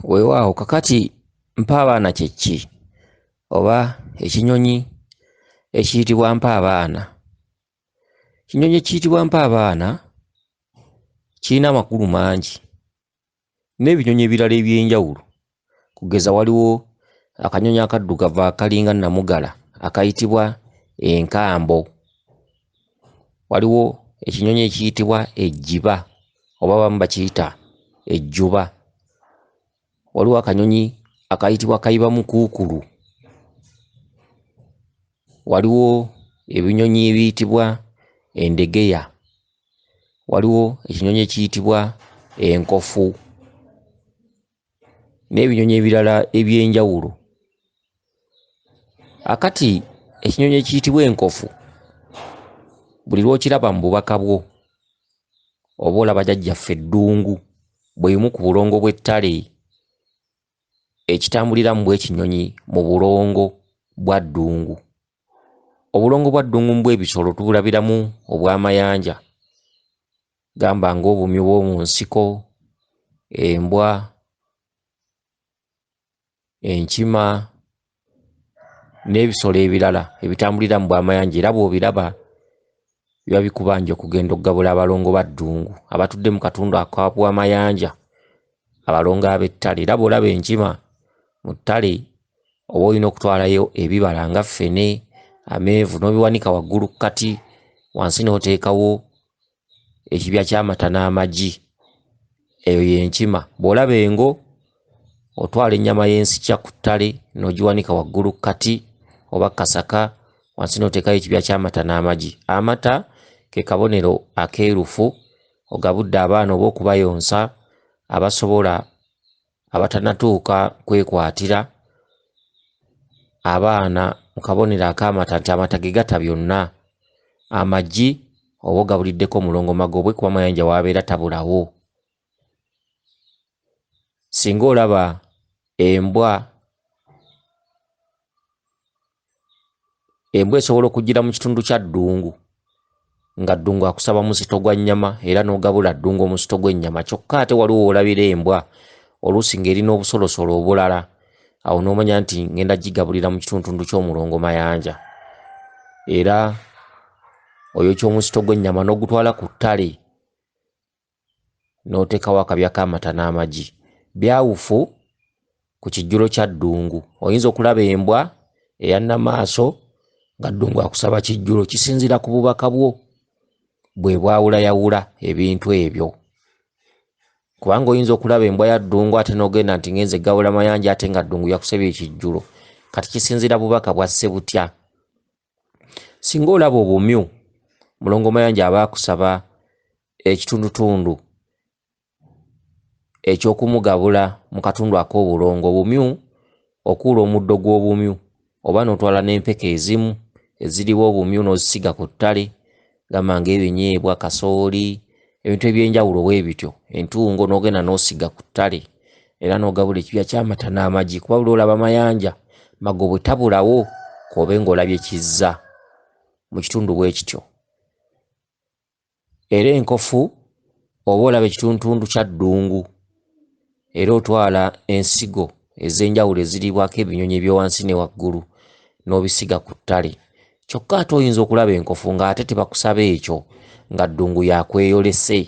Weewaawo kakati mpaabaana kye ki? Oba ekinyonyi ekiyitibwa mpaabaana. Ekinyonyi ekiyitibwa mpaabaana kirina amakulu mangi n'ebinyonyi ebirala eby'enjawulo. Kugeza waliwo akanyonyi akaddugavu akalinga nnamugala akayitibwa enkambo. Waliwo ekinyonyi ekiyitibwa ejjiba oba abamu bakiyita ejjuba. Waliwo akanyonyi akayitibwa kayibamukuukulu. Waliwo ebinyonyi ebiyitibwa endegeya. Waliwo ekinyonyi ekiyitibwa enkofu n'ebinyonyi ebirala eby'enjawulo. Akati ekinyonyi ekiyitibwa enkofu buli lw'okiraba mu bubaka bwo oba olaba jjajjaffe eddungu bw'emu ku bulongo bw'ettale ekitambuliramu bw'ekinyonyi mu bulongo bwa ddungu. Obulongo bwa ddungu mu bw'ebisolo tubulabiramu obw'amayanja gamba ng'obumyu bw'omu nsiko, embwa, enkima n'ebisolo ebirala ebitambulira mu bw'amayanja era bw'obiraba biba bikubanja okugenda okugabula abalongo ba ddungu abatudde mu katundu aka bw'amayanja, abalongo ab'ettale. Era bw'olaba enkima mu ttale oba olina okutwalayo ebibala nga ffene, amenvu n'obiwanika waggulu ku kati, wansi n'oteekawo ekibya ky'amata n'amagi, eyo y'enkima. Bw'olaba engo otwala ennyama y'ensikya ku ttale n'ogiwanika waggulu ku kati oba kasaka, wansi n'oteekayo ekibya ky'amata n'amagi. Amata ke kabonero akeerufu ogabudde abaana oba okubayonsa abasobola abatanatuuka kwekwatira abaana mu kabonero ak'amata nti amata ge gata byonna. Amagi oba ogabuliddeko omulongomago bwe kuba amayanja w'abeera tabulawo. Singa olaba embwa esobola okujjira mu kitundu kya ddungu nga ddungu akusaba muzito gwa nnyama era n'ogabula ddungu omuzito gw'ennyama, kyokka ate waliwo w'olabira embwa oluusi ng'erina obusolosolo obulala, awo n'omanya nti ngenda gigabulira mu kitundu ky'omulongo mayanja. Era oyokya omuzito gw'ennyama n'ogutwala ku ttale n'oteekawo akabya k'amata n'amagi. Byawufu ku kijjulo kya ddungu. Oyinza okulaba embwa eyanna maaso nga ddungu akusaba kijjulo, kisinziira ku bubaka bwo bwe bwawulayawula ebintu ebyo. Kubanga oyinza okulaba embwa ya ddungu ate n'ogenda nti ngenze gabula mayanja ate nga ddungu yakusabye ekijjulo. Kati kisinziira bubaka bwasse butya. Singa olaba obumyu, mulongo mayanja aba akusaba ekitundutundu eky'okumugabula mu katundu ak'obulongo. Obumyu okuula omuddo gw'obumyu oba n'otwala n'empeke ezimu eziriwo obumyu n'ozisiga ku ttale, gamba ng'ebinyeebwa, kasooli, ebintu eby'enjawulo bwe bityo, entungo n'ogenda n'osiga ku ttale era n'ogabula ekibya ky'amata n'amagi. Kuba buli olaba mayanja mago bwe tabulawo k'obe ng'olabye kizza mu kitundu bwe kityo. Era enkofu oba olaba ekitundutundu kya ddungu era otwala ensigo ez'enjawulo eziribwako ebinyonyi ebyowansi ne waggulu n'obisiga ku ttale. Kyokka ate oyinza okulaba enkofu ng'ate tebakusaba ekyo, nga ddungu yakweyolese.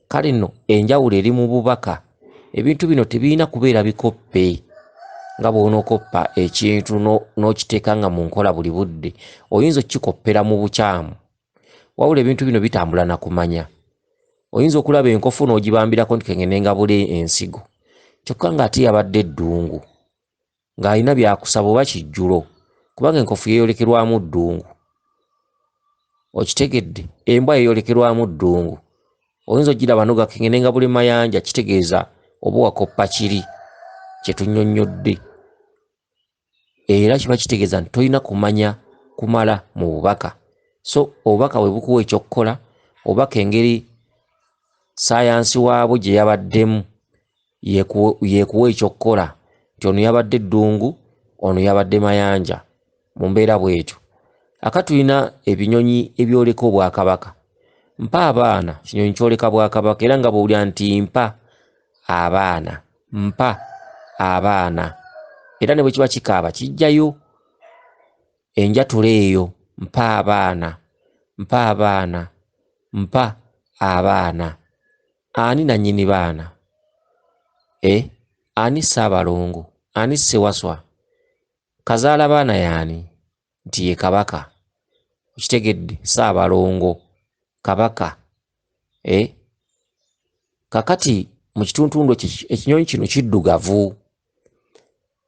Kale nno enjawulo eri mu bubaka. Ebintu bino tebirina kubeera bikoppe nga bw'onookoppa ekintu n'okiteeka nga mu nkola buli budde. Oyinza okukikoppera mu bukyamu, wabula ebintu bino bitambula na kumanya. Oyinza okulaba enkofu n'ogibambirako nti kengende ngabule ensigo, kyokka ng'ate yabadde ddungu ng'alina byakusaba oba kijjulo, kubanga enkofu yeeyolekerwamu ddungu. Okitegedde? Embwa yeeyolekerwamu ddungu. Oyinza ogiraba n'oga kengende ngabule mayanja, kitegeeza oba wakoppa kiri kye tunnyonnyodde. Era kiba kitegeeza nti tolina kumanya kumala mu bubaka. So obubaka bwe bukuwa ekyokkola, obubaka engeri saayansi waabwo gye yabaddemu yeekuwa ekyokkola nti ono yabadde ddungu, ono yabadde mayanja. Mu mbeera bw'etyo aka tulina ebinyonyi ebyoleka obwakabaka. Mpa abaana kinyonyi kyoleka bwakabaka era nga bw'owulira nti mpa abaana mpa abaana. Era ne bwe kiba kikaaba kijjayo enjatula eyo, mpa abaana, mpa abaana, mpa abaana. Ani nannyini baana? Ani Ssaabalongo? Ani Ssewaswa? Kazaala baana yaani? Nti ye Kabaka. Okitegedde? Ssaabalongo, Kabaka. Kakati mu kituntundu ekinyonyi kino kiddugavu.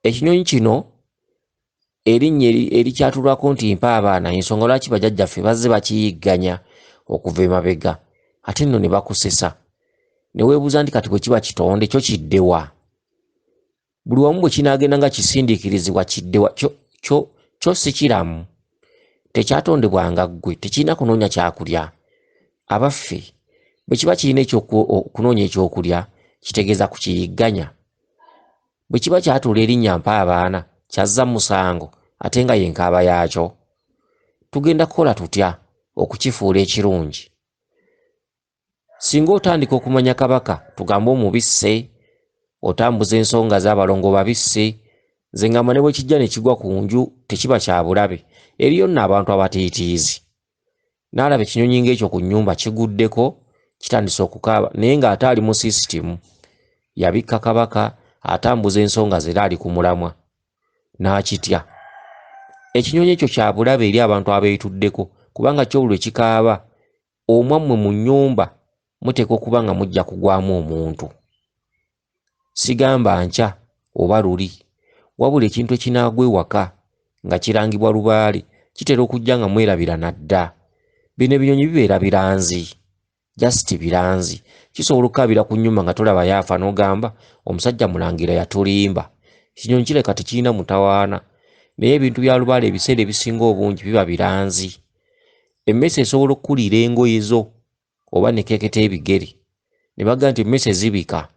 Ekinyonyi kino erinnya erikyatulwako nti mpa abaana, ensonga lwaki bajjajjaffe bazze bakiyigganya okuva emabega, ate nno ne bakusesa. Ne weebuuza nti kati bwe kiba kitonde kyo kiddewa? Buli wamu bwe kinaagenda nga kisindiikirizibwa kiddewa? Kyo si kiramu, tekyatondebwanga ggwe, tekirina kunoonya kyakulya. Abaffe bwe kiba kirina okunoonya ekyokulya kitegeeza kukiyigganya. Bwe kiba kyatuula erinnya mpa abaana kyazza musango ate nga yenkaaba yaakyo, tugenda kukola tutya okukifuula ekirungi? Singa otandika okumanya Kabaka, tugambe omubisse, otambuza ensonga z'abalongo babisse, nze ngamba ne bwe kijja ne kigwa ku nju tekiba kya bulabe. Eriyo nno abantu abatiitiizi, n'alaba ekinyonyi ng'ekyo ku nnyumba kiguddeko kitandise okukaaba naye ng'ate ali mu sisitimu. Yabikka Kabaka, atambuza ensonga ze era ali ku mulamwa, n'akitya. Ekinyonyi ekyo kya bulabe eri abantu abeetuddeko, kubanga kyo buli kikaaba omwammwe mu nnyumba muteekwa okuba nga mujja kugwamu omuntu. Sigamba nkya oba luli, wabula ekintu ekinaagwa ewaka nga kirangibwa lubaale kitera okujja nga mwerabira nadda. Bino ebinyonyi bibeera biranzi, just biranzi. Kisobola okukaabira ku nnyumba nga tolaba yaafa n'ogamba omusajja Mulangira yatulimba. Ekinyonyi kireka tekirina mutawaana, naye ebintu bya lubaale ebiseera ebisinga obungi biba biranzi. Emmese esobola okukuliira engoye zo oba ne keketa ebigere, ne bagamba nti emmese zibika,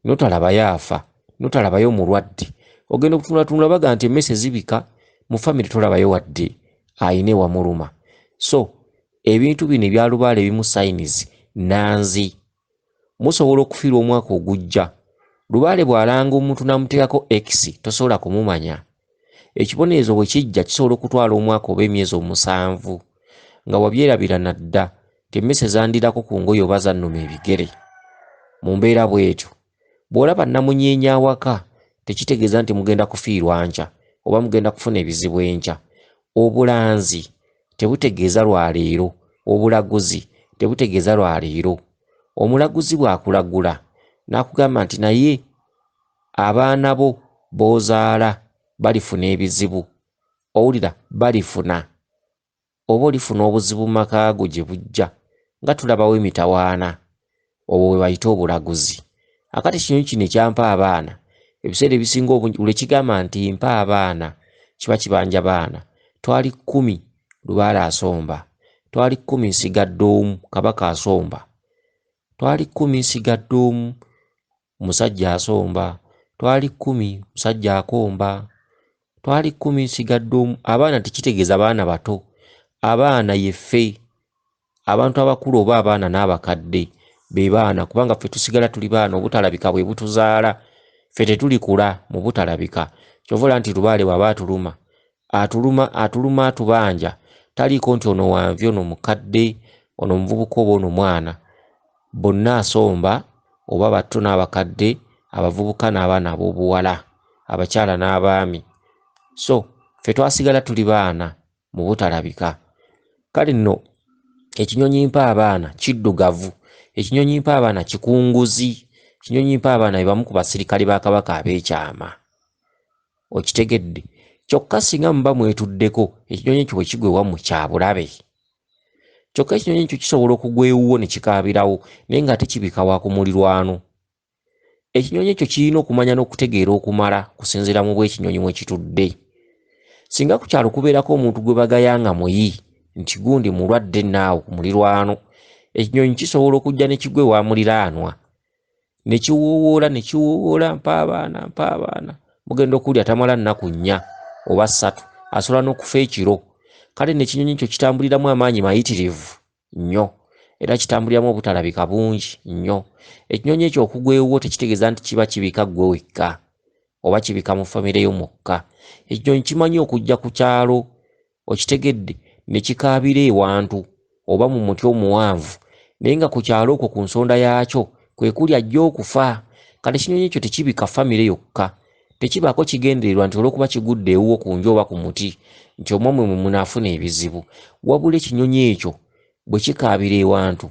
notalaba yaafa, notalabayo mulwadde. Ogenda okutunulatunula baga nti emmese zibika, mu famire tolabayo wadde ayina ewamuluma. So ebintu bino ebya lubaale ebimu sayinizi nanzi. Musobola okufiirwa omwaka ogujja. Lubaale bw'alanga omuntu n'amuteekako X tosobola kumumanya. Ekibonerezo bwe kijja kisobola okutwala omwaka oba emyezi 7 nga wabyerabira nadda temmese zandirako ku ngoye oba zannuma ebigere. Mu mbeera bw'etyo bw'olaba namunyeenya awaka tekitegeeza nti mugenda kufiirwa nkya oba mugenda kufuna ebizibu enkya. Obulanzi tebutegeeza lwaleero, obulaguzi tebutegeeza lwaleero. Omulaguzi bw'akulagula n'akugamba nti naye abaana bo b'ozaala balifuna ebizibu, owulira, balifuna. Oba olifuna obuzibu mu maka go gye bujja nga tulabawo emitawaana, obwo bwe bayita obulaguzi. Akati ekinyonyi kino ekyampa abaana ebiseera ebisinga obungi buli kigamba nti mpa abaana kiba kibanja baana. Twali 10 lubaale asomba, twali 10 nsigadde omu Kabaka asomba, twali 10 nsigadde omu musajja asomba, twali 10 musajja akomba, twali 10 nsigadde omu. Abaana tekitegeeza baana bato, abaana yeffe, abantu abakulu oba abaana n'abakadde be baana, kubanga ffe tusigala tuli baana. Obutalabika bwe butuzaala, ffe tetulikula mu butalabika. Kyovola nti lubaale bw'aba atuluma atubanja, taliiko nti ono wanvi, ono mukadde, ono muvubuka oba ono mwana. Bonna asomba, oba bato n'abakadde, abavubuka n'abaana ab'obuwala, abakyala n'abaami. So ffe twasigala tuli baana mu butalabika. Kale nno ekinyonyi mpa abaana kiddugavu, ekinyonyi mpa abaana kikunguzi, ekinyonyi mpa abaana be bamu ku basirikale ba Kabaka ab'ekyama. Okitegedde? Kyokka singa muba mwetuddeko ekinyonyi ekyo bwe kigwa ewammwe kya bulabe. Kyokka ekinyonyi ekyo kisobola okugwa ewuwo ne kikaabirawo naye ng'ate kibika wa ku mulirwano. Ekinyonyi ekyo kirina okumanya n'okutegeera okumala kusinziira mu bw'ekinyonyi mwe kitudde. Singa ku kyalo kubeerako omuntu gwe bagayanga muyi nti gundi mulwadde naawe ku mulirwano, ekinyonyi kisobola okujja ne kigwa ewa muliraanwa ne kiwoowoola mpa abaana, mugenda okuwulira tamala nnaku 4 oba 3, asobola n'okufa ekiro. Kale n'ekinyonyi ekyo kitambuliramu amaanyi mayitirivu nnyo. era kitambuliramu obutalabika bungi nnyo. Ekinyonyi ekyo okugwewo tekitegeeza nti kiba kibika ggwe wekka oba kibika mu famire yo mokka. Ekinyonyi kimanyi okujja ku kyalo, okitegedde, ne kikaabira ewantu oba mu muti omuwanvu, naye nga ku kyalo okwo ku nsonda yaakyo kwe kuli ajja okufa. Kale ekinyonyi ekyo tekibika famire yokka, tekibaako kigendererwa nti olw'okuba kigudde ewuwo ku nju oba ku muti nti omwo mwe munaafuna ebizibu. Wabula ekinyonyi ekyo bwe kikaabira ewantu,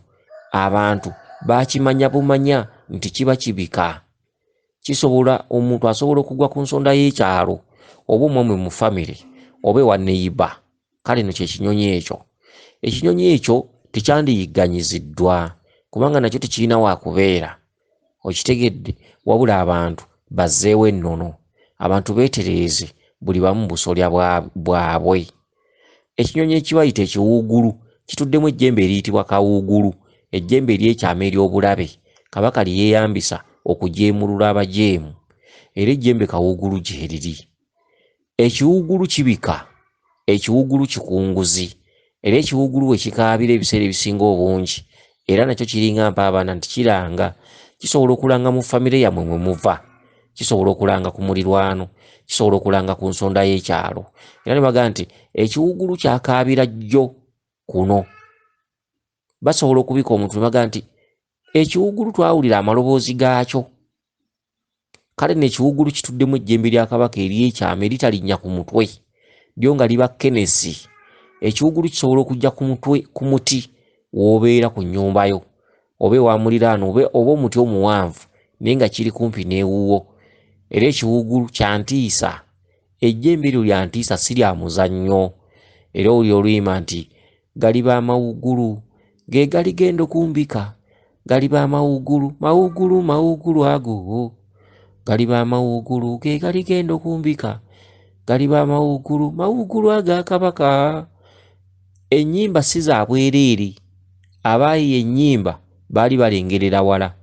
abantu baakimanya bumanya nti kiba kibika. Kisobola omuntu asobola okugwa ku nsonda y'ekyalo oba omwamwe mu famire oba ewa neyiba. Kale nno kyekinyonyi ekyo. Ekinyonyi ekyo tekyandiyigganyiziddwa kubanga nakyo tekirina waakubeera, okitegedde, wabula abantu bazzeewo ennono, abantu beetereeze buli bamu busolya bwabwe. Ekinyonyi ekibayita ekiwuugulu kituddemu ejjembe eriyitibwa kawuugulu, ejjembe ery'ekyama ery'obulabe Kabaka lye yeeyambisa okujeemulula abajeemu, era ejjembe kawuugulu gye liri. Ekiwuugulu kibika, ekiwuugulu kikunguzi, era ekiwuugulu bwe kikaabira ebiseera ebisinga obungi, era nakyo kiringa mpaabana nti kiranga. Kisobola okulanga mu famire yammwe mwe muva, kisobola okulanga ku mulirwano, kisobola okulanga ku nsonda y'ekyalo. Era ne baga nti ekiwuugulu kyakaabira jjo kuno. Basobola okubika omuntu ne baga nti ekiwuugulu twawulira amaloboozi gaakyo. Kale n'ekiwuugulu kituddemu ejjembe lya Kabaka ery'ekyama eritalinnya ku mutwe, lyo nga liba kenesi. Ekiwuugulu kisobola okujja ku muti w'obeera ku nnyumba yo oba ewa muliraano oba omuti omuwanvu naye nga kiri kumpi n'ewuwo. Era ekiwuugulu kya ntiisa, ejjembe eryo lya ntiisa si lya muzannyo. Era oli oluyima nti galiba amawuugulu ge gali genda okumbika, galiba amawuugulu, mawuugulu mawuugulu ago, galiba amawuugulu ge gali genda okumbika, galiba amawuugulu mawuugulu aga Kabaka. Ennyimba si za bwereere, abaayiiya ennyimba baali balengerera wala.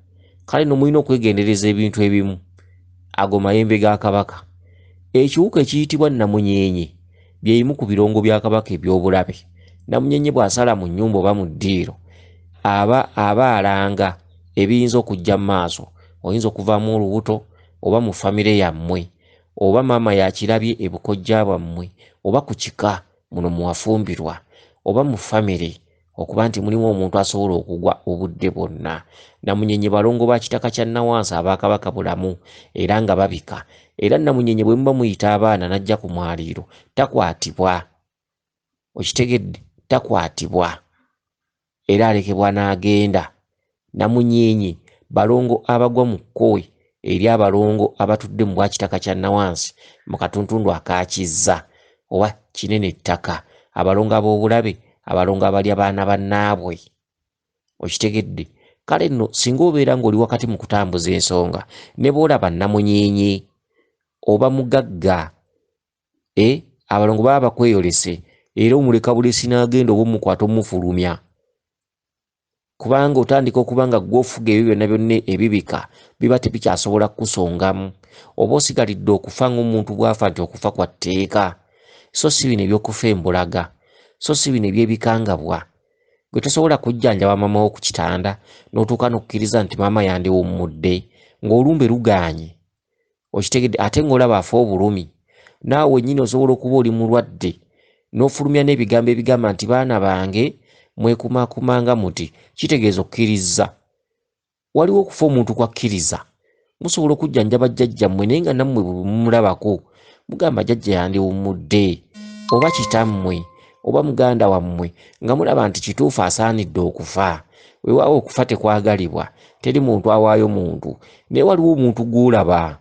Kale no mulina okwegendereza ebintu ebimu. Ago mayembe ga Kabaka. Ekiwuka ekiyitibwa namunyenye byeyimu ku birongo bya Kabaka eby'obulabe. Namunyenye bw'asala mu nnyumba oba mu ddiiro aba alanga ebiyinza okujja mu maaso. Oyinza okuvaamu olubuto oba mu famire yammwe, oba maama yakirabye ebukojja bwammwe, oba ku kika muno muwafumbirwa, oba mu famire okuba nti mulimu omuntu asobola okugwa obudde bwonna. Namunyenye balongo ba kitaka kya Nawansi aba Kabaka bulamu era nga babika. Era namunyenye bwe muba muyita abaana najja ku mwaliiro takwatibwa, okitegedde, takwatibwa era alekebwa n'agenda. Namunyenye balongo abagwa mu kkowe eri abalongo abatudde mu bwakitaka kya Nawansi mu katuntundu akakizza oba kinene ettaka, abalongo ab'obulabe, abalongo abalya baana bannaabwe, okitegedde. Kale nno singa obeera ng'oli wakati mu kutambuza ensonga ne bw'olaba namunyenye oba mugagga, abalongo baba bakweyolese era omuleka bulesi n'agenda oba omukwata omufulumya, kubanga otandika okuba nga gw'ofuga ebyo byonna byonna ebibika biba tebikyasobola kukusongamu, oba osigalidde okufa ng'omuntu bw'afa nti okufa kwa tteeka. So si bino eby'okufa embulaga, so si bino eby'ebikangabwa. Gwe tosobola kujjanjaba maama wo ku kitanda n'otuuka n'okkiriza nti maama yandiwummudde ng'olumbe lugaanye, okitegedde, ate ng'olaba afa obulumi. Naawe wennyini osobola okuba oli mulwadde n'ofulumya n'ebigambo ebigamba nti baana bange mwekumakumanga muti, kitegeeza okkiriza. Waliwo okufa omuntu kwakkiriza. Musobola okujjanjaba jjajjammwe naye nga nammwe bwe mumulabako mugamba jjajja yandiwummudde, oba kitammwe oba muganda wammwe nga mulaba nti kituufu asaanidde okufa. Weewaawo okufa tekwagalibwa, teri muntu awaayo muntu, naye waliwo omuntu gw'olaba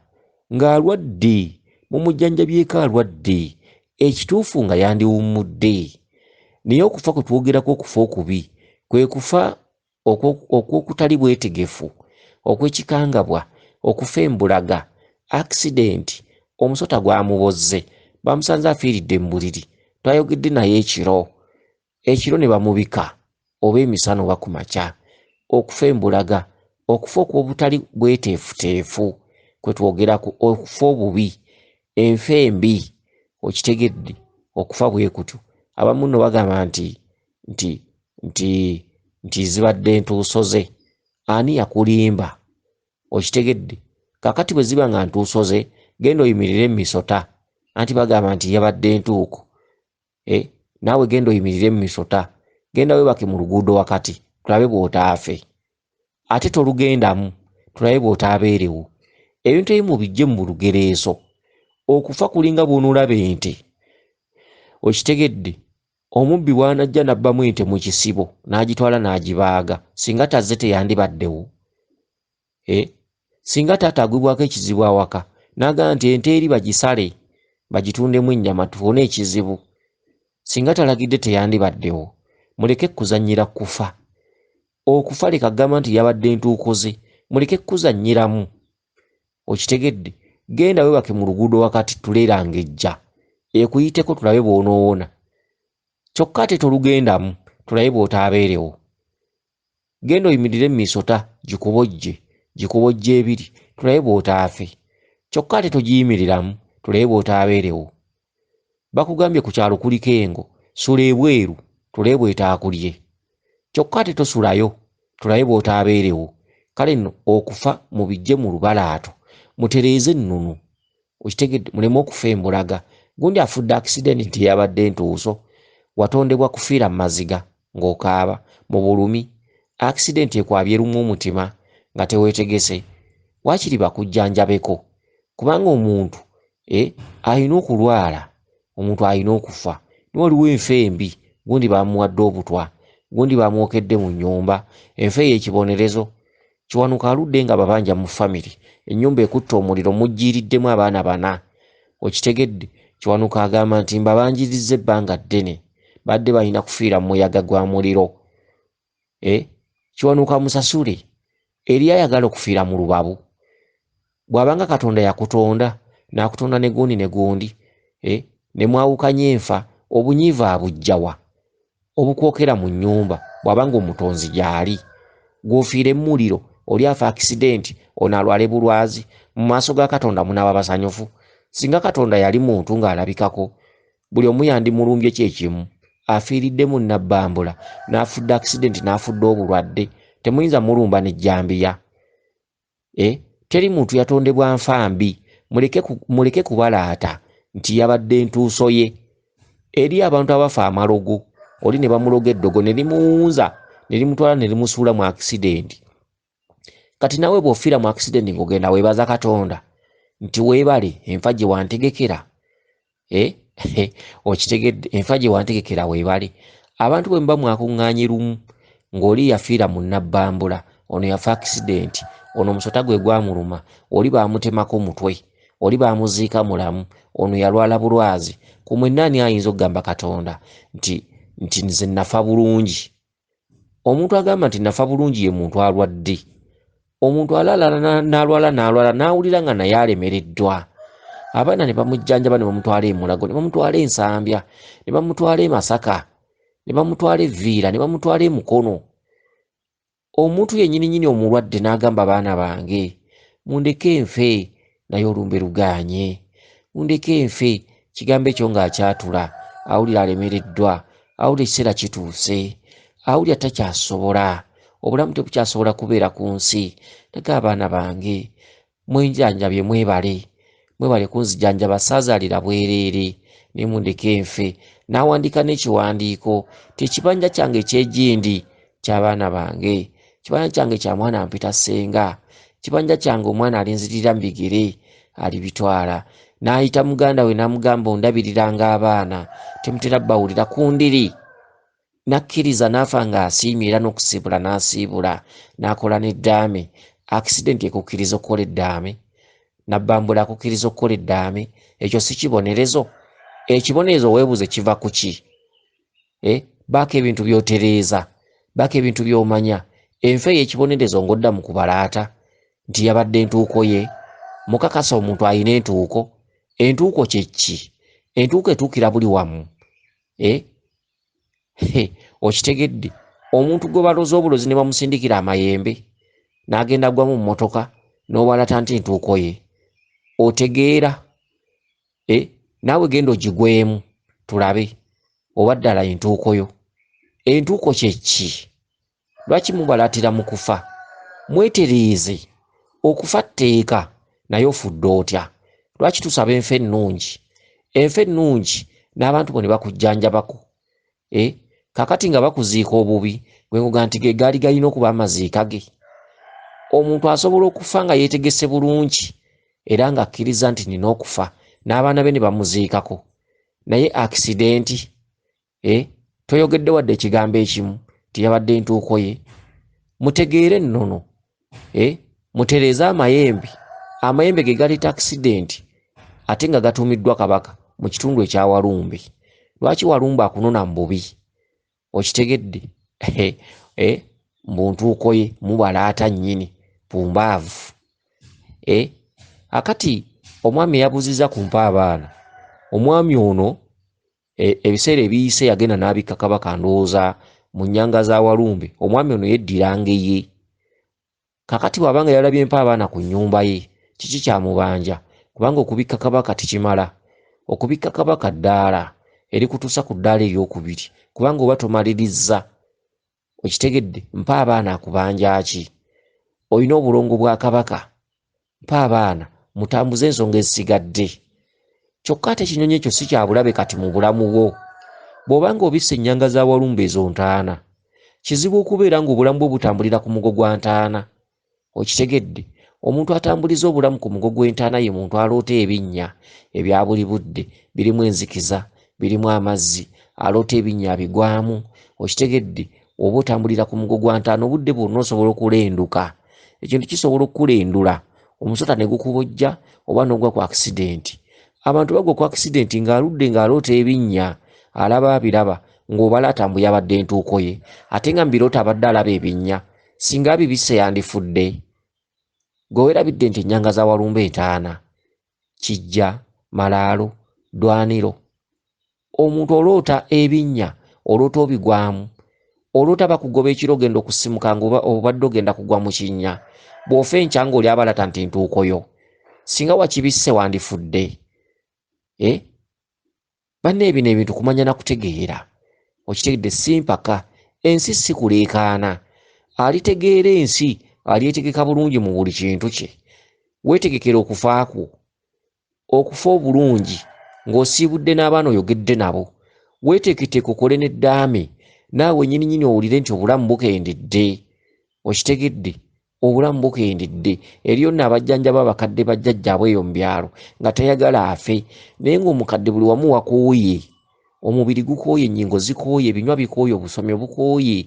ng'alwadde, mumujjanjabyeko alwadde, ekituufu nga yandiwummudde. Naye okufa kwe twogerako okufa okubi kwe kufa okw'okutali bwetegefu, okw'ekikangabwa, okufa embulaga, accident, omusota gwamubozze, bamusanze afiiridde mu buliri, twayogedde naye ekiro ne bamubika oba emisana oba ku makya. Okufa embulaga, okufa okw'obutali bweteefuteefu kwe twogerako, okufa obubi, enfa embi, okitegedde, okufa bwe kutyo. Abamu nno bagamba nti nti zibadde ntuuso ze, ani yakulimba? Okitegedde? Kakati bwe ziba nga ntuuso ze, genda oyimirire mu misota, anti bagamba nti yabadde ntuuko. Naawe genda oyimirire mu misota, genda weebake mu luguudo wakati, tulabe bw'otaafe. Ate tolugendamu, tulabe bw'otaabeerewo. Ebintu ebimu bijje mu lugereeso. Okufa kulinga bw'onoolaba ente. Okitegedde? Omubbi bw'anajja n'abbamu ente mu kisibo n'agitwala n'agibaaga, singa tazze teyandibaddewo. Singa taata agwibwako ekizibu awaka n'agamba nti ente eri bagisale bagitundemu ennyama tufune ekizibu, singa talagidde teyandibaddewo. Muleke kuzannyira kufa. Okufa leka gamba nti yabadde ntuuko ze, muleke kuzannyiramu. Okitegedde? Genda weebake mu luguudo wakati tuleerangejja, ekuyiteko tulabe bw'onoowona. Kyokka ate tolugendamu, tulabe bw'otaabeerewo. Genda oyimirire mu misota, gikubojje ebiri, tulabe bw'otaafe. Kyokka ate togiyimiriramu, tulabe bw'otaabeerewo. Bakugambye ku kyalo kuliko engo, sula ebweru, tulabe bw'etaakulye. Kyokka ate tosulayo, tulabe bw'otaabeerewo. Kale nno okufa mubijje mu lubalaato, mutereeze Ennonno. Okitegedde? Muleme okufa embulaga. Gundi afudde accident nti yabadde ntuuso, watondebwa kufiira mu maziga ng'okaaba mu bulumi. Accident ekwabye erumu omutima nga teweetegese. Waakiri bakujjanjabeko, kubanga omuntu alina okulwala, omuntu alina okufa. Niwe waliwo enfa embi, gundi bamuwadde obutwa, gundi bamwokedde mu nnyumba. Enfa ey'ekibonerezo. Kiwanuka aludde nga babanja mu family, ennyumba ekutte omuliro mujjiiriddemu abaana 4. Okitegedde? Kiwanuka agamba nti mbabanjirizza ebbanga ddene, badde balina kufiira mu muyaga gwa muliro. Kiwanuka musasule eri ayagala okufiira mu lubabu. Bw'abanga Katonda yakutonda n'akutonda ne gundi ne mwawukanya enfa, obunyiivu abujjawa obukwokera mu nnyumba bw'abanga omutonzi gy'ali. Gw'ofiire mu muliro, oli afa accident, ono alwale bulwazi, mu maaso ga Katonda munaaba basanyufu? Singa Katonda yali muntu ng'alabikako, buli omu yandimulumbye kyekimu. Afiiridde mu Nabbambula, n'afudde accident, n'afudde obulwadde, temuyinza mulumba n'ejjambiya. Teri muntu yatondebwa nfa mbi. Muleke kubalaata nti yabadde ntuuso ye. Eri abantu abafa amalogo, oli ne bamuloga eddogo ne limuwunza ne limutwala ne limusuula mu accident. Kati nawe bw'ofiira mu accident ng'ogenda weebaza Katonda nti weebale enfa gye wantegekera. Okitegedde? Enfa gye wantegekera weebale. Abantu bwe muba mwakuŋŋaanye lumu ng'oli yafiira mu Nabbambula, ono yafa accident, ono omusota gwe gwamuluma, oli baamutemako mutwe, oli baamuziika mulamu, ono yalwala bulwazi. Ku mwenna ani ayinza okugamba Katonda nti nze nafa bulungi? Omuntu agamba nti nafa bulungi ye muntu alwadde. Omuntu alala n'alwala n'awulira nga naye alemereddwa. Abaana ne bamujjanjaba ne bamutwala e Mulago, ne bamutwala e Nsambya, ne bamutwala e Masaka, ne bamutwala e Vviira, ne bamutwala e Mukono. Omuntu yennyini omulwadde n'agamba baana bange, mundeke nfe, naye olumbe lugaanye. Mundeke nfe, kigambo ekyo ng'akyatula, awulira alemereddwa, awulira ekiseera kituuse, awulira takyasobola, obulamu tebukyasobola kubeera ku nsi. Naga abaana bange, mwenjanjabye mwebale kunzijanjaba, saazaalira bwereere, ne mundeke nfe. N'awandiika n'ekiwandiiko ti ekibanja kyange eky'egindi ky'abaana bange, ekibanja kyange kya mwana mpita ssenga, ekibanja kyange omwana alinzirira mu bigere alibitwala. N'ayita muganda we n'amugamba ondabiriranga abaana, temutera bawulira ku ndiri. N'akkiriza n'afa ng'asiimye, era n'okusiibula n'asiibula, n'akola n'eddaame. Accident ekukkiriza okukola eddaame, Nabbambula akukkiriza okukola eddaame. Ekyo si kibonerezo? Ekibonerezo weebuze kiva ku ki? Baako ebintu by'otereeza, baako ebintu by'omanya. Enfa ey'ekibonerezo ng'odda mu kubalaata nti yabadde ntuuko ye. Mukakasa omuntu alina entuuko. Entuuko kye ki? Entuuko etuukira buli wamu. Okitegedde? Omuntu gwe baloza obulozi ne bamusindikira amayembe n'agenda gwamu mu mmotoka n'owalata nti entuuko ye. Otegeera? Naawe genda ogigwemu tulabe oba ddala entuuko yo. Entuuko kye ki? lwaki mubalatira mu kufa mwetereeze okufa tteeka naye ofudde otya lwaki tusaba enfe ennungi n'abantu bo ne bakujjanjabako kakati nga bakuziika obubi gwe ngoga nti ge gaali galina okuba amaziika ge omuntu asobola okufa nga yeetegese bulungi era nga akkiriza nti nina okufa n'abaana be ne bamuziikako naye akisidenti toyogedde wadde ekigambo ekimu tiyabadde entuuko ye mutegeere ennono mutereeze amayembe ge galeeta akisidenti ate nga gatuumiddwa kabaka mu kitundu ekya Walumbe lwaki Walumbe akunona mu bubi okitegedde mu ntuuko ye mubalaata nnyini pumbaavu akati omwami yabuziza ku mpa abaana omwami ono ebiseera ebiyise yagenda n'abikka kabaka ndowooza mu nnyanga za Walumbe omwami ono yeddiranga ye kakati wabanga yalabye mpa abaana ku nnyumba ye kiki kyamubanja kubanga okubikka kabaka tikimala okubikka kabaka ddaala erikutuusa ku ddaala eryokubiri kubanga oba tomaliriza okitegedde mpa abaana akubanja ki olina obulongo bwa kabaka mpa abaana mutambuze ensonga ezisigadde kyokka ate ekinyonyi ekyo si kyabulabe kati mu bulamu bwo bw'obanga obisse ennyanga za Walumbe ezo ntaana kizibu okubeera ng'obulamu bwe butambulira ku mugo gwa ntaana okitegedde omuntu atambuliza obulamu ku mugo gw'entaana ye muntu aloota ebinnya ebya buli budde birimu enzikiza birimu amazzi aloota ebinnya bigwamu okitegedde oba otambulira ku mugo gwa ntaana obudde bwonna osobola okulenduka ekintu kisobola okukulendula omusota ne gukubojja oba n'ogwa ku akisidenti abantu bagwa ku akisidenti ng'aludde ng'aloota ebinnya alaba abiraba ng'obala atambuye abadde entuuko ye ate nga mubiroota abadde alaba ebinnya singa abibisse yandifudde gwe weerabidde nti ennyanga za Walumbe entaana kijja malaalo dwaniro omuntu oloota ebinnya oloota obigwamu oloota bakugoba ekiro ogenda okusimuka ng'obadde ogenda kugwa mu kinnya bw'ofa enkya ng'oli abalata nti ntuuko yo singa wakibisse wandifudde banne ebino ebintu kumanya na kutegeera okitegedde si mpaka ensi si kuleekaana alitegeera ensi alyetegeka bulungi mu buli kintu kye weetegekera okufaako okufa obulungi ng'osiibudde n'abaana oyogedde nabo weeteeketeeka okole n'eddaame naawe nnyininyini owulire nti obulamu bukendedde okitegedde obulamu bukendedde eriyo nno abajjanjaba abakadde bajjajjaabwe eyo mu byalo nga tayagala afe naye ng'omukadde buli wamu wakooye omubiri gukooye ennyingo zikooye ebinywa bikooye obusomyo bukooye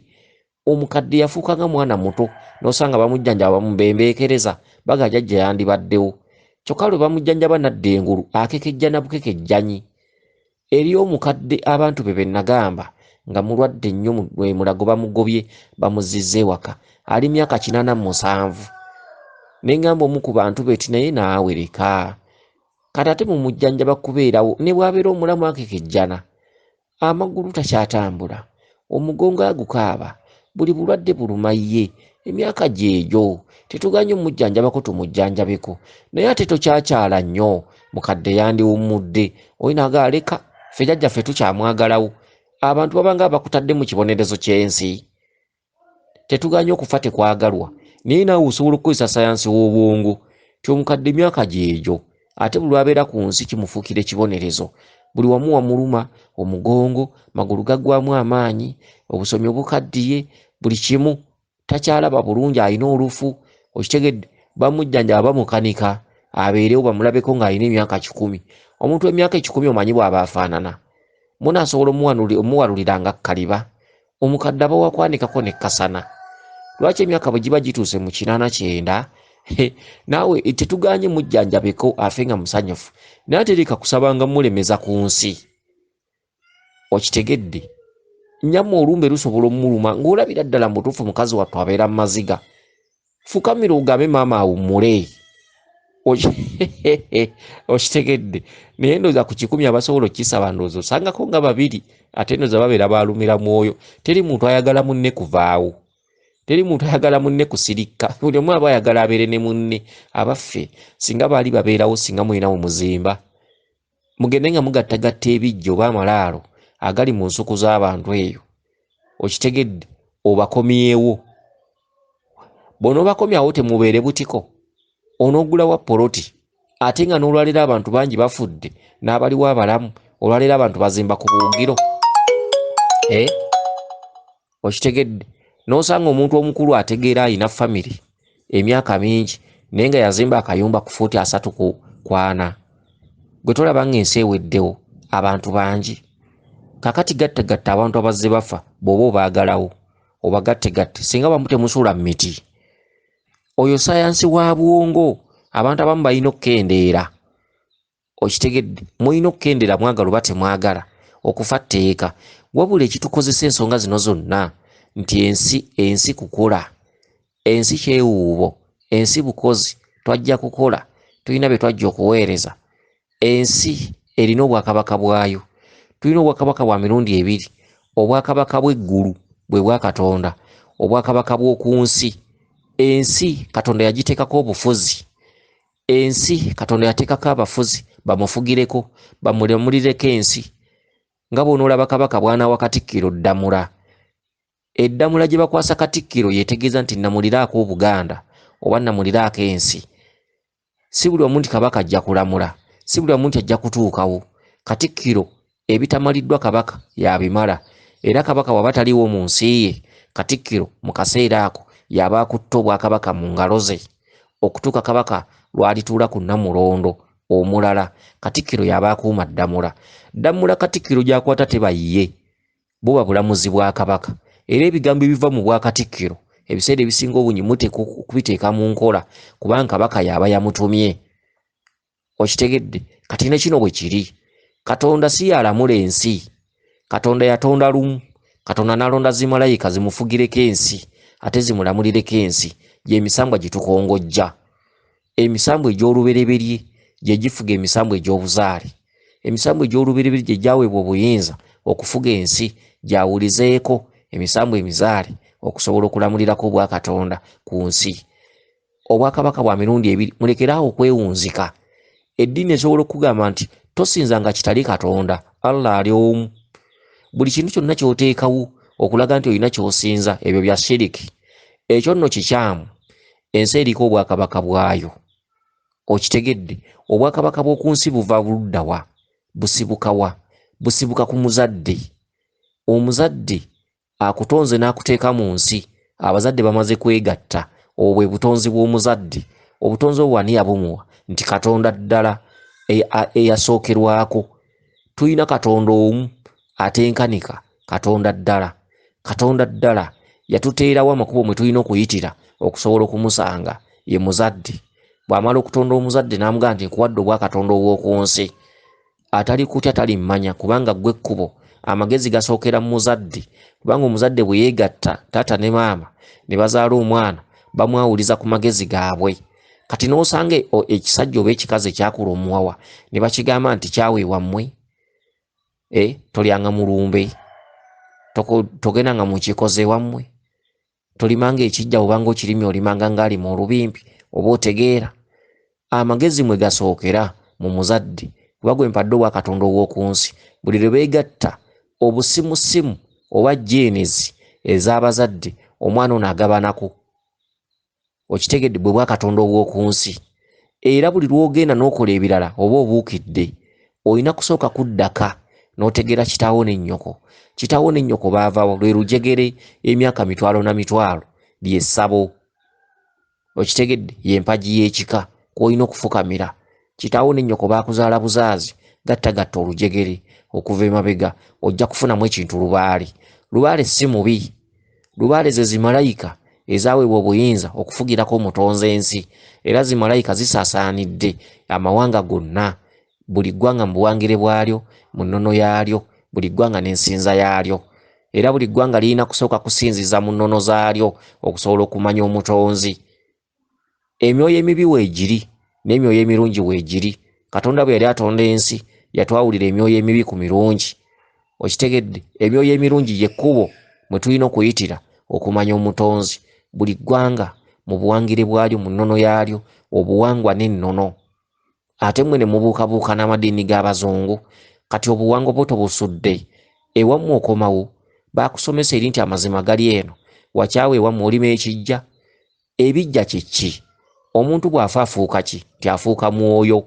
omukadde yafuuka nga mwana muto n'osanga bamujjanjaba bamubembeekereza baga jjajja yandibaddewo kyokka lwe bamujjanjaba nadda engulu akekejja na bukekejjanyi eriyo omukadde abantu be nagamba nga mulwadde nnyo mulago bamugobye bamuzizza ewaka ali myaka 87 n'engamba omu ku bantu be ti naye naawe leka kati ate mumujjanjaba kubeerawo ne bw'abeera omulamu akekejjana amagulu takyatambula omugongo agukaaba buli bulwadde buluma ye emyaka gyegyo tetuganye omujjanjabako tumujjanjabeko naye ate tokyakyala nnyo mukadde yandiwummudde olina agaaleka ffe jjajjaffe tukyamwagalawo abantu babanga bakutadde mu kibonerezo ky'ensi tetuganye okufa tekwagalwa naye naawe osobola okukozesa sayansi w'obwongo ti omukadde emyaka gyegyo ate buli abeera ku nsi kimufuukira ekibonerezo buli wamu wamuluma omugongo magulu gaggwamu amaanyi obusomyo bukaddiye buli kimu takyalaba bulungi alina olufu okitegedde bamujjanjaba bamukanika abeerewo bamulabeko ng'alina emyaka 10 omuntu w'emyaka 10 omanyi bw'aba afaanana munaasobola omuwalulira nga kkaliba omukadde aba wakwanikako ne kasana lwaki emyaka bwe giba gituuse mu 89 naawe tetuganye mujjanjabeko afe nga musanyufu naye tereka kusabanga mulemeza ku nsi okitegedde nnyama olumbe lusobola omuluma ng'olabira ddala mu butuufu mukazi wattu abeera mu maziga fukamira ogambe maama awummule okitegedde naye ndooza ku 10 abasobola okukisaba ndooza osangako nga 2 ate ndooza babeera baalumira mwoyo teri muntu ayagala munne kuvaawo teri muntu ayagala munne kusirikka buli omu aba ayagala abeere ne munne abaffe singa baali babeerawo singa mulina mu muzimba mugende nga mugattagatta ebijjo oba amalaalo agali mu nsuku z'abantu eyo okitegedde obakomyewo bono bakomyawo temubeere butiko onoogula wa poloti ate nga n'olwalira abantu bangi bafudde n'abaliwo abalamu olwalira abantu bazimba ku Biwugiro okitegedde n'osanga omuntu omukulu ategeera alina famire emyaka mingi naye nga yazimba akayumba ku fuuti 3 ku 4 gwe tolaba ng'ensi eweddewo abantu bangi kakati gatta abantu abazze bafa bw'oba obaagalawo obagatte singa bamu temusuula mu miti oyo sayansi wa bwongo abantu abamu balina okukendeera okitegedde mulina okukendeera mwagala oba temwagala okufa tteeka wabula ekitukozesa ensonga zino zonna nti ensi kukola ensi kyewuubo ensi bukozi twajja kukola tulina bye twajja okuweereza ensi erina obwakabaka bwayo tulina obwakabaka bwa mirundi ebiri obwakabaka bw'eggulu bwe bwa Katonda obwakabaka bw'oku nsi ensi Katonda yagiteekako obufuzi ensi Katonda yateekako abafuzi bamufugireko bamulemulireko ensi nga bw'onoolaba kabaka bwana wa Katikkiro Ddamula eddamula gye bakwasa Katikkiro yeetegeeza nti namuliraako Obuganda oba namuliraako ensi si buli omu nti kabaka ajja kulamula si buli omu nti ajja kutuukawo Katikkiro ebitamaliddwa kabaka yabimala era kabaka waba taliwo mu nsi ye Katikkiro mu kaseera ako yaba akutte obwakabaka mu ngalo ze okutuuka kabaka lwalituula ku Namulondo omulala Katikkiro yaba akuuma Ddamula Katikkiro gy'akwata tebayiye buba bulamuzi bwa kabaka era ebigambo ebiva mu bwa Katikkiro ebiseera ebisinga obungi muteeka okubiteeka mu nkola kubanga kabaka yaba yamutumye okitegedde kati ne kino bwe kiri Katonda si yalamula ensi Katonda yatonda lumu Katonda n'alonda zimalayika zimufugireko ensi ate zimulamulireko ensi gy'emisambwa gitukongojja emisambwa egy'olubereberye gye gifuga emisambwa egy'obuzaale emisambwa egy'olubereberye gye gyaweebwa obuyinza okufuga ensi gyawulizeeko emisambwa emizaale okusobola okulamulirako obwa Katonda ku nsi obwakabaka bwa mirundi ebiri mulekeraho okwewunzika eddiini esobola okugamba nti tosinzanga kitali Katonda Allah ali omu buli kintu kyonna ky'oteekawo okulaga nti olina ky'osinza ebyo bya shiriki ekyo nno kikyamu ensi eriko obwakabaka bwayo okitegedde obwakabaka bw'oku nsi buva ludda wa busibuka wa busibuka ku muzadde omuzadde akutonze n'akuteeka mu nsi abazadde bamaze kwegatta obwo bwe butonzi bw'omuzadde obutonzi obwo ani yabumuwa nti Katonda ddala eyasookerwako tulina Katonda omu atenkanika Katonda ddala yatuteerawo amakubo mwe tulina okuyitira okusobola okumusanga ye muzadde bw'amala okutonda omuzadde n'amugamba nti nkuwadde obwa Katonda obw'oku nsi atali kutya talimmanya kubanga ggwe ekkubo amagezi gasookera mu muzadde kubanga omuzadde bwe yeegatta taata ne maama ne bazaala omwana bamwawuliza ku magezi gaabwe kati n'osanga ekisajja oba ekikazi ekyakula omuwawa ne bakigamba nti kyaweebwa mmwe tolyanga mulumbe togendanga mu kikoze wammwe tolimanga ekijja obanga okirimye olimanga ng'alima olubimpi oba otegeera amagezi mwe gasookera mu muzadde kuba gwe mpadde obwa Katonda obw'oku nsi buli lwe beegatta obusimusimu oba jeenezi ez'abazadde omwana ono agabanako okitegedde bwe bwa Katonda obw'oku nsi era buli lw'ogenda n'okola ebirala oba obuukidde olina kusooka kuddaka n'otegeera kitaawo ne nnyoko baavawo lwe lujegere emyaka mitwalo na mitwalo ly'essabo okitegedde y'empagi y'ekika kw'olina okufukamira kitaawo ne nnyoko baakuzaala buzaazi gattagatta olujegere okuva emabega ojja kufunamu ekintu lubaale si mubi lubaale ze zimalayika ezaaweebwa obuyinza okufugirako omutonzi ensi era zimalayika zisaasaanidde amawanga gonna buli ggwanga mu buwangire bwalyo mu nnono yaalyo buli ggwanga n'ensinza yaalyo era buli ggwanga lirina kusooka kusinziza mu nnono zaalyo okusobola okumanya omutonzi emyoyo emibi weegiri n'emyoyo emirungi weegiri Katonda bwe yali atonda ensi yatwawulira emyoyo emibi ku mirungi okitegedde emyoyo emirungi y'ekkubo mwe tulina okuyitira okumanya omutonzi buli ggwanga mu buwangire bwalyo mu nnono yaalyo obuwangwa n'ennono ate mwe ne mubuukabuuka n'amadiini g'abazungu kati obuwangwa bwo tobusudde ewammwe okomawo baakusomesa eri nti amazima gali eno wakyawe ewammwe olima ekijja ebijja kiki omuntu bw'afa afuuka ki tiafuuka mwoyo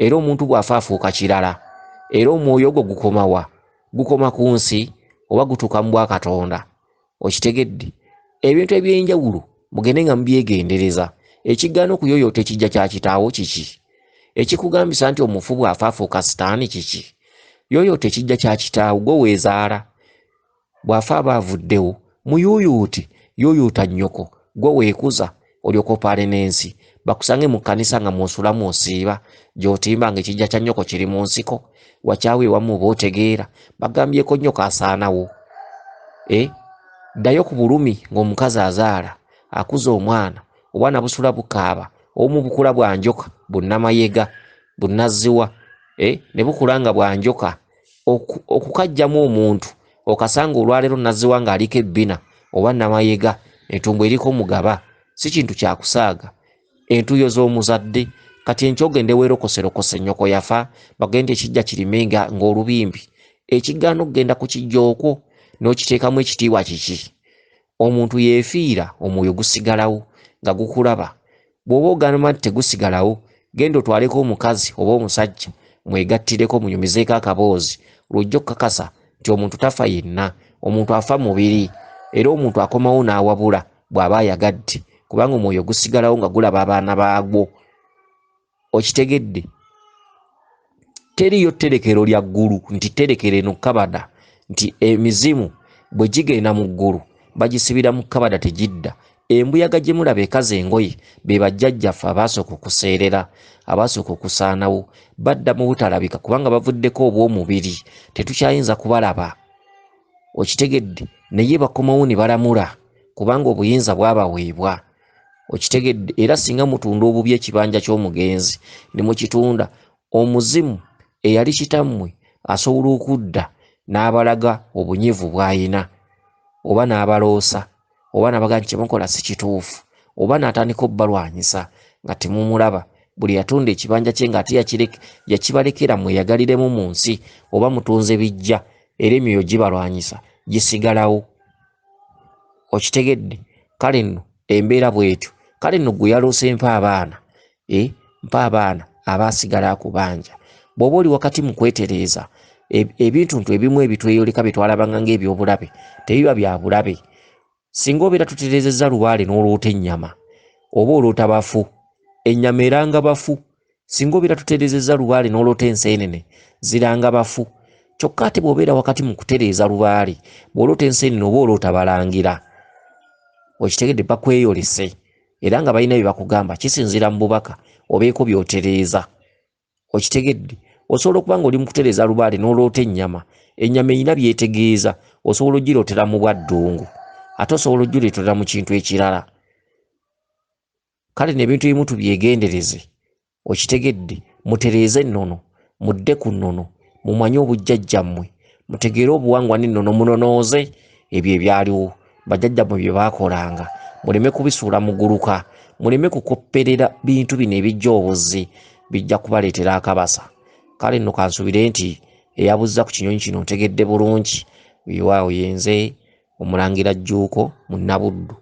era omuntu bw'afa afuuka kirala era omwoyo gwo gukomawa gukoma ku nsi oba gutuuka mu bwakatonda okitegedde ebintu eby'enjawulo mugende nga mubyegendereza ekigaana okuyoyoota ekijja kya kitaawo kiki ekikugambisa nti omufu bw'afa afuuka sitaani kiki yoyoota ekijja kya kitaawo gwe weezaala bw'afa aba avuddewo muyuyuute yoyoota nnyoko gwe weekuza olyoka opaale n'ensi bakusange mu kkanisa nga mw'osulamu osiiba gy'otimba nga ekijja kya nnyoko kiri mu nsiko wakyawe ewamu bootegeera bagambyeko nnyoko asaanawo ddayo ku bulumi ng'omukazi azaala akuza omwana obwana busula bukaaba obumu bukula bwa njoka bunnamayega bunnazziwa ne bukula nga bwa njoka okukajjamu omuntu okasanga olwaleero nazziwa ng'aliko ebbina oba namayega entumbu eriko mugaba si kintu kyakusaaga entuyo z'omuzadde kati enkyoge ndeweerokoserokose nnyoko yafa bagende ekijja kirimenga ng'olubimbi ekigaana okugenda ku kijja okwo n'okiteekamu ekitiibwa kiki omuntu yeefiira omwoyo gusigalawo nga gukulaba bw'oba ogamba nti tegusigalawo genda otwaleko omukazi oba omusajja mwegattireko munyumizeeko akaboozi lwojja okukakasa nti omuntu tafa yenna omuntu afa mubiri era omuntu akomawo n'awabula bw'aba ayagadde kubanga omwoyo gusigalawo nga gulaba abaana baagwo okitegedde teriyo tterekero lya ggulu nti tterekero eno kabada nti emizimu bwe gigenda mu ggulu bagisibira mu kabada tegidda embuyaga gye mulaba ekaza engoye be bajjajjaffe abaasooka okuseerera abaasooka okusaanawo badda mu butalabika kubanga bavuddeko obw'omubiri tetukyayinza kubalaba okitegedde naye bakomawo ne balamula kubanga obuyinza bwabaweebwa okitegedde era singa mutunda obubi ekibanja ky'omugenzi ne mukitunda omuzimu eyali kitammwe asobola okudda n'abalaga obunyivu bw'ayina oba n'abaloosa oba nabaga nti kyemukola si kituufu oba n'atandika obbalwanyisa nga temumulaba buli yatunda ekibanja kye ng'ate yakibalekera mweyagaliremu mu nsi oba mutunze bijja era emyoyo gibalwanyisa gisigalawo okitegedde kale nno embeera bw'etyo kale nno gwe yaloose mpa abaana abaasigala akubanja bw'oba oli wakati mu kwetereeza ebintu ebimu ebitweyoleka bitwalabanga ng'ebyobulabe tebiba bya bulabe singa obeera tutereezezza lubaale n'oloota ennyama oba oloota bafu ennyama eranga bafu singa obeera tutereezezza lubaale n'oloota enseenene ziranga bafu kyokka ate bw'obeera wakati mu kutereeza lubaale bw'oloota enseenene oba oloota balangira okitegedde bakweyolese era nga balina bye bakugamba kisinziira mu bubaka obeeko by'otereeza okitegedde osobola okuba nga oli mu kutereeza lubaale n'oloota ennyama erina byetegeeza osobola ogirootera mu bwaddungu ate osobola ogireetera mu kintu ekirala kale n'ebintu ebimu tubyegendereze okitegedde mutereeze ennono mudde ku nnono mumanye obujjajjammwe mutegeere obuwangwa n'ennono munonooze ebyo ebyaliwo bajjajjammwe bye baakolanga muleme kubisuula muguluka muleme kukopperera bintu bino ebijja obuzzi bijja kubaleetera akabasa kale nno kansuubire nti eyabuzza ku kinyonyi kino ntegedde bulungi wiwaawo yenze Omulangira Jjuuko Munabuddu.